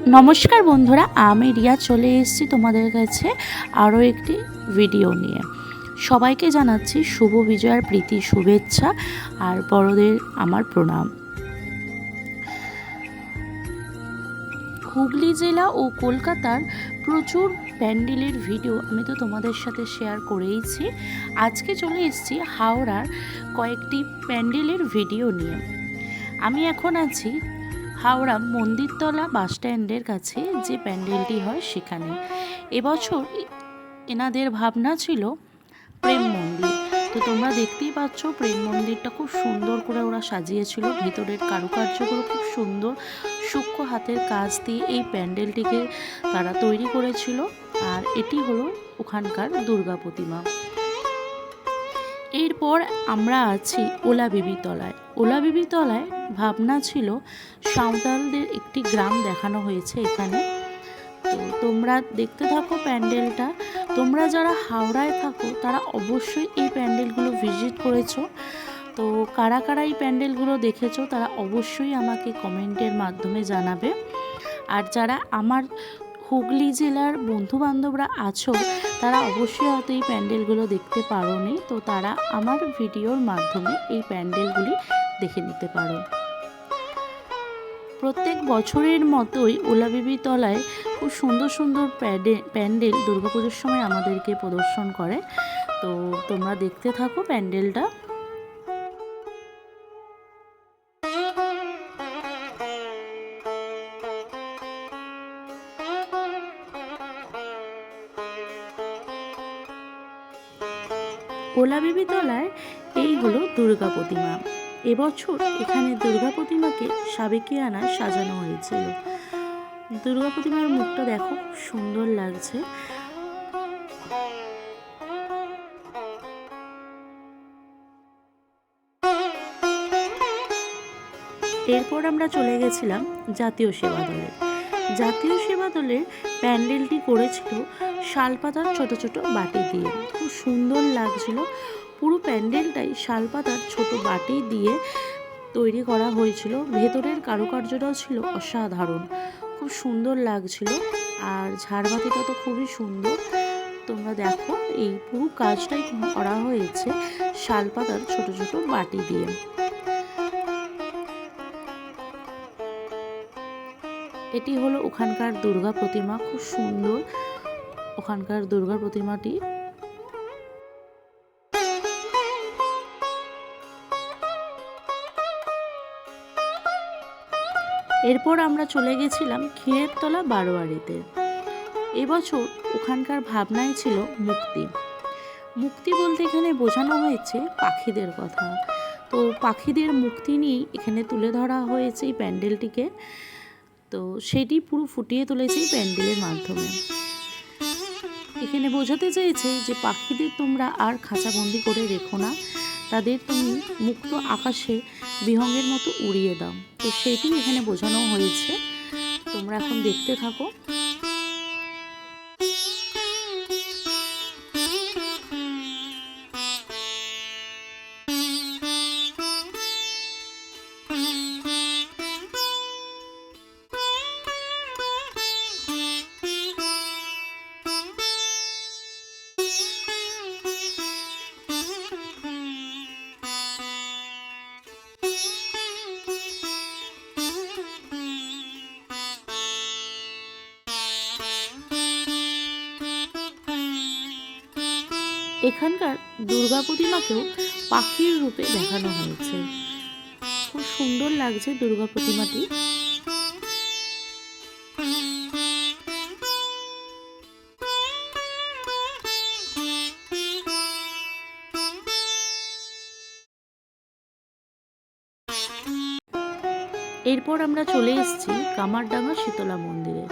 নমস্কার বন্ধুরা, আমি রিয়া চলে এসেছি তোমাদের কাছে আরও একটি ভিডিও নিয়ে। সবাইকে জানাচ্ছি শুভ বিজয়ার প্রীতি শুভেচ্ছা আর বড়দের আমার প্রণাম। হুগলি জেলা ও কলকাতার প্রচুর প্যান্ডেলের ভিডিও আমি তো তোমাদের সাথে শেয়ার করেইছি। আজকে চলে এসেছি হাওড়ার কয়েকটি প্যান্ডেলের ভিডিও নিয়ে। আমি এখন আছি হাওড়া মন্দিরতলা বাসস্ট্যান্ডের কাছে, যে প্যান্ডেলটি হয় সেখানে। এবছর এনাদের ভাবনা ছিল প্রেম মন্দির। তো তোমরা দেখতেই পাচ্ছ প্রেম মন্দিরটা খুব সুন্দর করে ওরা সাজিয়েছিল। ভেতরের কারুকার্যগুলো খুব সুন্দর, সূক্ষ্ম হাতের কাজ দিয়ে এই প্যান্ডেলটিকে তারা তৈরি করেছিল। আর এটি হলো ওখানকার দুর্গা প্রতিমা। এরপর আমরা আছি ওলাবিবিতলায়। ওলাবিবিতলায় ভাবনা ছিল সাঁওতালদের একটি গ্রাম দেখানো হয়েছে এখানে। তো তোমরা দেখতে থাকো প্যান্ডেলটা। তোমরা যারা হাওড়ায় থাকো তারা অবশ্যই এই প্যান্ডেলগুলো ভিজিট করেছো। তো কারা কারা এই প্যান্ডেলগুলো দেখেছো তারা অবশ্যই আমাকে কমেন্টের মাধ্যমে জানাবে। আর যারা আমার হুগলি জেলার বন্ধুবান্ধবরা আছো তারা অবশ্যই হয়তো এই প্যান্ডেলগুলো দেখতে পারোনি, তো তারা আমার ভিডিওর মাধ্যমে এই প্যান্ডেলগুলি দেখে নিতে পারো। প্রত্যেক বছরের মতোই ওলাবিবিতলায় খুব সুন্দর সুন্দর প্যান্ডেল দুর্গাপুজোর সময় আমাদেরকে প্রদর্শন করে। তো তোমরা দেখতে থাকো প্যান্ডেলটা। ওলাবিবিতলায় এই হলো দুর্গা প্রতিমা। এবছর এখানে দুর্গা প্রতিমাকে সাবেকিয়ানায় সাজানো হয়েছিল। দুর্গা প্রতিমার মুখটা দেখো, খুব সুন্দর লাগছে। এরপর আমরা চলে গেছিলাম জাতীয় সেবা দলে। জাতীয় সেবা দলের প্যান্ডেলটি করেছিল শালপাতার ছোট ছোট বাটি দিয়ে। খুব সুন্দর লাগছিল। পুরো প্যান্ডেলটাই শালপাতার ছোট বাটি দিয়ে তৈরি করা হয়েছিল। ভেতরের কারুকার্যটাও ছিল অসাধারণ, খুব সুন্দর লাগছিল। আর ঝাড়বাতিটা তো খুবই সুন্দর। তোমরা দেখো এই পুরো কাজটাই করা হয়েছে শালপাতার ছোট ছোট বাটি দিয়ে। এটি হলো ওখানকার দুর্গা প্রতিমা, খুব সুন্দর ওখানকার দুর্গা প্রতিমাটি। এরপর আমরা চলে গেছিলাম ক্ষীরেরতলা বারোয়ারিতে। এবছর ওখানকার ভাবনাই ছিল মুক্তি। মুক্তি বলতে এখানে বোঝানো হয়েছে পাখিদের কথা। তো পাখিদের মুক্তি নিয়েই এখানে তুলে ধরা হয়েছে এই প্যান্ডেলটিকে। তো সেটি পুরো ফুটিয়ে তুলেছে এই প্যান্ডেলের মাধ্যমে। এখানে বোঝাতে চেয়েছে যে পাখিদের তোমরা আর খাঁচাবন্দি করে রেখো না, তাদের তুমি মুক্ত আকাশে বিহঙ্গের মতো উড়িয়ে দাও। তো সেটি এখানে বোঝানো হয়েছে। তোমরা এখন দেখতে থাকো। এখানকার দুর্গা প্রতিমাকেও পাখির রূপে দেখানো হয়েছে। খুব সুন্দর লাগছে দুর্গা প্রতিমাটি। এরপর আমরা চলে এসেছি কামারডাঙ্গা শীতলা মন্দিরে।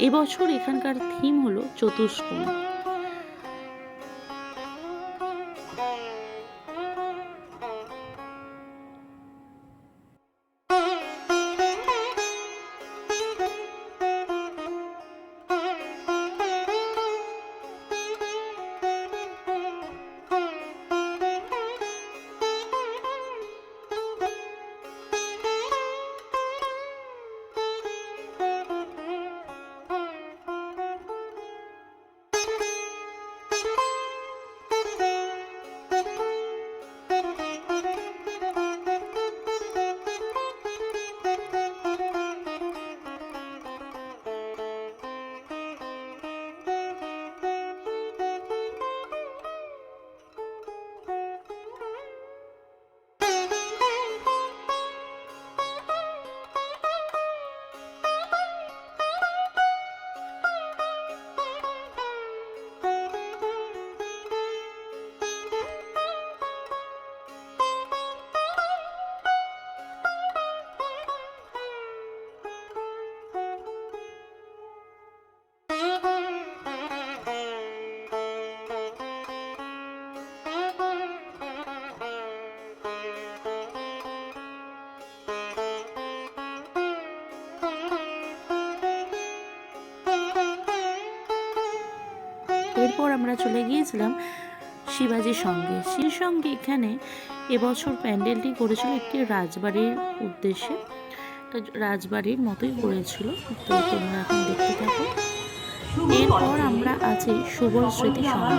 এবছর এখানকার থিম হলো চতুষ্কোণ। এরপর আমরা চলে গিয়েছিলাম শিবাজির সঙ্গে। সেই সঙ্গে এখানে এবছর প্যান্ডেলটি করেছিল একটি রাজবাড়ির উদ্দেশ্যে, তো রাজবাড়ির মতোই করেছিল। তো তোমরা এখন দেখতে থাকো। এরপর আমরা আছি শুভর স্মৃতি সঙ্গে।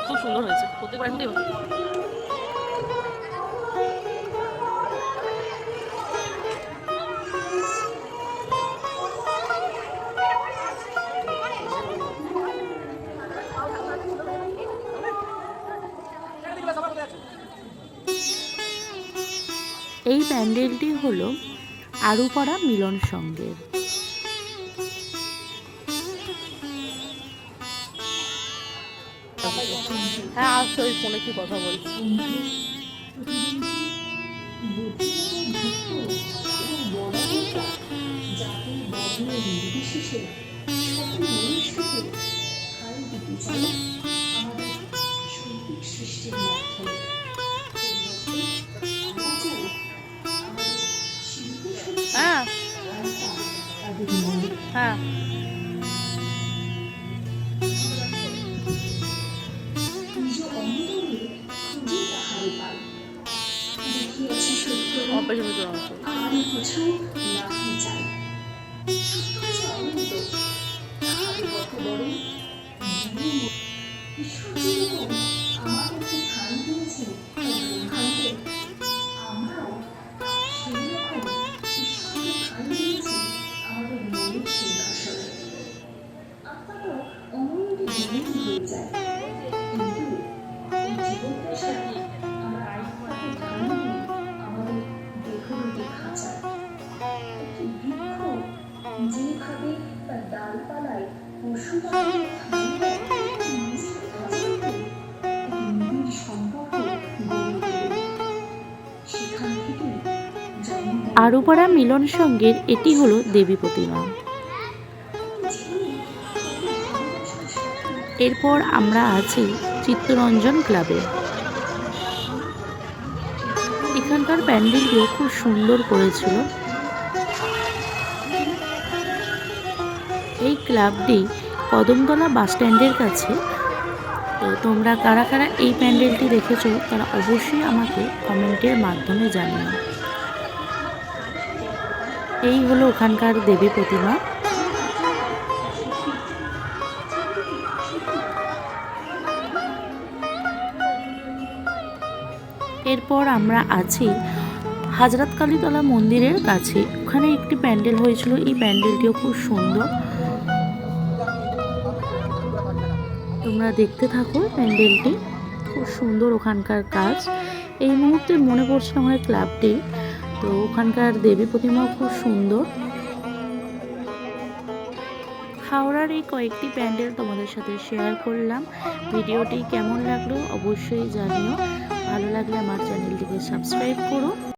খুব সুন্দর হয়েছে, প্রত্যেকবার মতোই হবে। এই প্যান্ডেলটি হলো আরুপাড়া মিলন সংঘের। হ্যাঁ, আসছে ওই ফোনে কি কথা বলছি। হ্যাঁ হ্যাঁ, যেভাবে তার ডালপালায় পশু আরুপাড়া মিলন সংঘের এটি হলো দেবী প্রতিমা। এরপর আমরা আছি চিত্তরঞ্জন ক্লাবে। এখানকার প্যান্ডেলটিও খুব সুন্দর করেছিল। এই ক্লাবটি কদমতলা বাস স্ট্যান্ডের কাছে। তো তোমরা কারা কারা এই প্যান্ডেলটি দেখেছো তারা অবশ্যই আমাকে কমেন্টের মাধ্যমে জানিও। এই হলো ওখানকার দেবী প্রতিমা। এরপর আমরা আছি হাজরাত কালীতলা মন্দিরের কাছে। ওখানে একটি প্যান্ডেল হয়েছিল, এই প্যান্ডেলটিও খুব সুন্দর। তোমরা দেখতে থাকো, প্যান্ডেলটি খুব সুন্দর ওখানকার কাজ। এই মুহূর্তে মনে পড়ছে আমার ক্লাবটি। তো ওখানকার দেবী প্রতিমাও খুব সুন্দর। হাওড়ার এই কয়েকটি প্যান্ডেল তোমাদের সাথে শেয়ার করলাম। ভিডিওটি কেমন লাগলো অবশ্যই জানিও। ভালো লাগলে আমার চ্যানেলটিকে সাবস্ক্রাইব করো।